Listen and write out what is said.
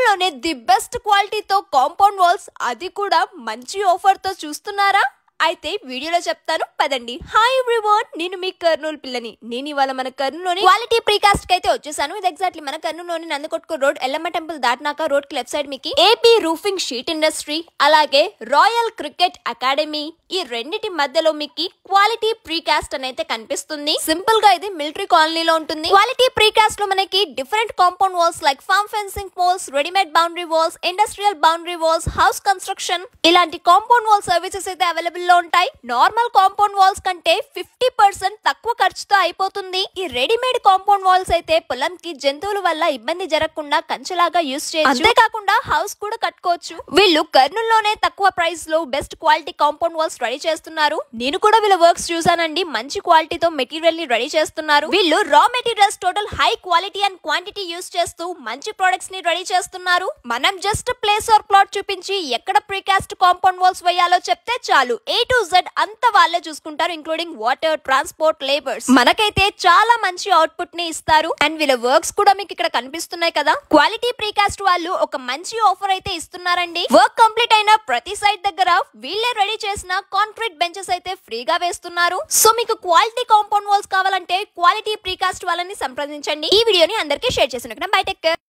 కర్నూలులోనే the best క్వాలిటీతో compound walls, అది కూడా మంచి ఆఫర్ తో చూస్తున్నారా? అయితే వీడియోలో చెప్తాను పదండి. హాయ్ ఎవ్రీవన్, నేను మీ కర్నూలు పిల్లని. నేను ఇవాళ మన కర్నూలులోని క్వాలిటీ ప్రీకాస్ట్ కి అయితే వచ్చేసాను. ఇది ఎగ్జాక్ట్లీ మన కర్నూలులోని నందకొట్కూరు రోడ్ ఎల్లమ్మ టెంపుల్ దాటినాక రోడ్ కి లెఫ్ట్ సైడ్ మీకు ఏపీ రూఫింగ్ షీట్ ఇండస్ట్రీ, అలాగే రాయల్ క్రికెట్ అకాడమీ, ఈ రెండిటి మధ్యలో మీకు క్వాలిటీ ప్రీకాస్ట్ అని అయితే కనిపిస్తుంది. సింపుల్ గా ఇది మిలిటరీ కాలనీలో ఉంటుంది. క్వాలిటీ ప్రీకాస్ట్ లో మనకి different compound walls like farm fencing poles, readymade boundary walls, industrial boundary walls, house construction, ఇలాంటి కాంపౌండ్ వాల్ సర్వీసెస్ అయితే అవైలబుల్ లో ఉంటాయి. నార్మల్ కాంపౌండ్ వాల్స్ కంటే 50% తక్కువ ఖర్చుతో అయిపోతుంది. ఈ రెడీమేడ్ కాంపౌండ్ వాల్స్ అయితే పొలంకి జంతువుల వల్ల ఇబ్బంది జరగకుండా కంచెలాగా యూస్ చేయొచ్చు. అంతేకాకుండా హౌస్ కూడా కట్టుకోవచ్చు. వీళ్ళు కర్నూలులోనే తక్కువ ప్రైస్ లో best quality compound walls ready చేస్తున్నారు. నేను కూడా వీళ్ళ వర్క్స్ చూసానండి. మంచి క్వాలిటీతో మెటీరియల్ ని రెడీ చేస్తున్నారు. వీళ్ళు రా materials total high quality and quantity use చేస్తూ మంచి ప్రొడక్ట్స్ ని రెడీ చేస్తున్నారు. మనం జస్ట్ ప్లేస్ ఆర్ ప్లాట్ చూపించి ఎక్కడ ప్రీకాస్ట్ కాంపౌండ్ వాల్స్ వేయాలో చెప్తే చాలు, A to Z అంతా వాళ్ళే చూసుకుంటారు, ఇంక్లూడింగ్ వాటర్, ట్రాన్స్పోర్ట్, లేబర్స్. మనకైతే చాలా మంచి అవుట్పుట్ ని ఇస్తారు. అండ్ వీళ్ళ వర్క్స్ కూడా మీకు ఇక్కడ కనిపిస్తున్నాయి కదా. క్వాలిటీ ప్రీకాస్ట్ వాళ్ళు ఒక మంచి ఆఫర్ అయితే ఇస్తున్నారండి. వర్క్ కంప్లీట్ అయిన ప్రతి సైట్ దగ్గర వీళ్ళే రెడీ చేసిన కాంక్రీట్ బెంచెస్ అయితే ఫ్రీగా వేస్తున్నారు. సో మీకు క్వాలిటీ కాంపౌండ్ వాల్స్ కావాలంటే క్వాలిటీ ప్రీకాస్ట్ వాళ్ళని సంప్రదించండి. ఈ వీడియోని అందరికీ షేర్ చేసిన బై టేక్ కేర్.